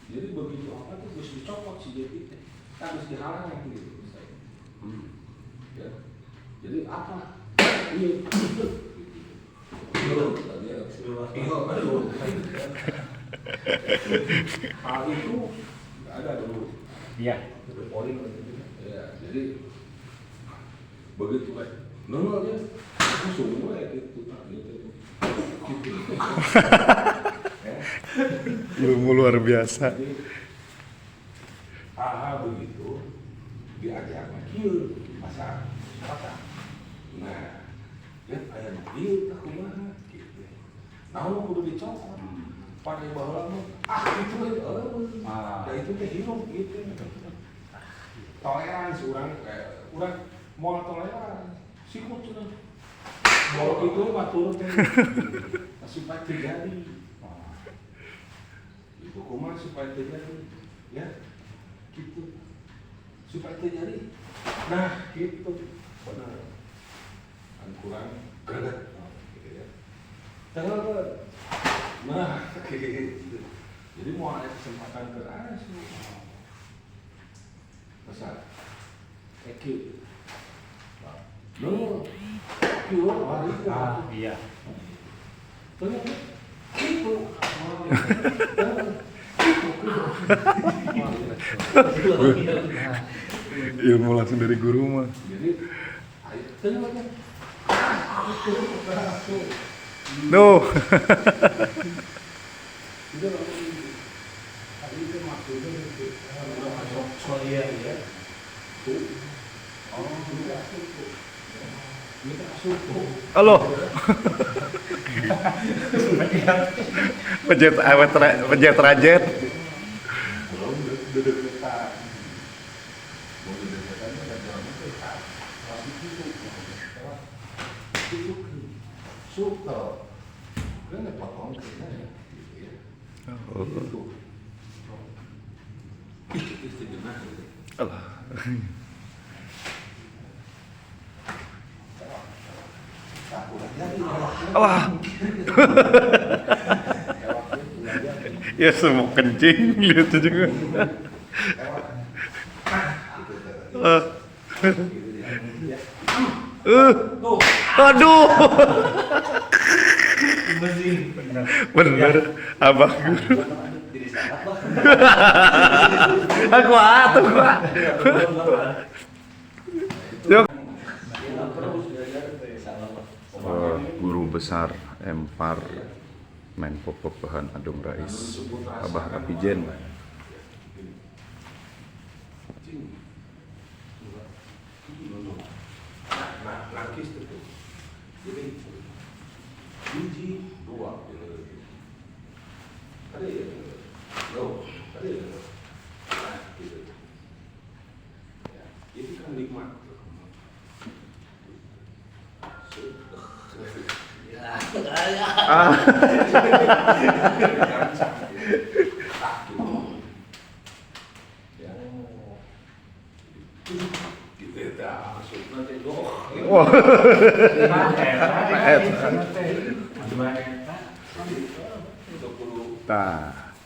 Jadi begitu apa tuh harus dicopot si JP teh, harus dihalang gitu. Ya. Jadi apa? Iya. Hal itu nggak ada dulu. Iya. Ya, jadi begitu kan, nongolnya langsung gitu. Ilmu luar biasa. Jadi, begitu diajak kieu pasar. Nah, ya aya nu kieu tah kumaha gitu. Naon kudu dicopot. Pada baheula mah itu da itu teh hirup gitu. Toleransi urang moal toleran. Sikut cenah. Moal itu batur teh supaya terjadi. Itu kumaha supaya terjadi? Ya. Gitu. Supaya terjadi. Nah, gitu. Benar. Kurang greget gitu ya. Tengah nah, gitu. Jadi mau ada kesempatan ke arah sih. Masa EQ. No. EQ hari Iya. Tengah gitu. Ilmu langsung dari guru mah. Jadi tengah kan. No. Udah hari itu maksudnya itu soalnya ya. Oh, udah cukup. Kita cukup. Halo. Pencet rajet. Belum duduk dekat. Mau duduk dekat ada dalam dekat. Masih itu suka. Kan ada potong kita ya. Itu. Itu benar. Allah. Allah. Ya semua kencing lihat juga. Aduh. Bener, abah guru. Aku Yuk. Guru besar Empar Menko Pepahan Adung Rais Abah Apijen. Nakis itu. Jadi biji dua. Ada ya? Ada ya? Gitu. Ya, ini kan nikmat. Tah.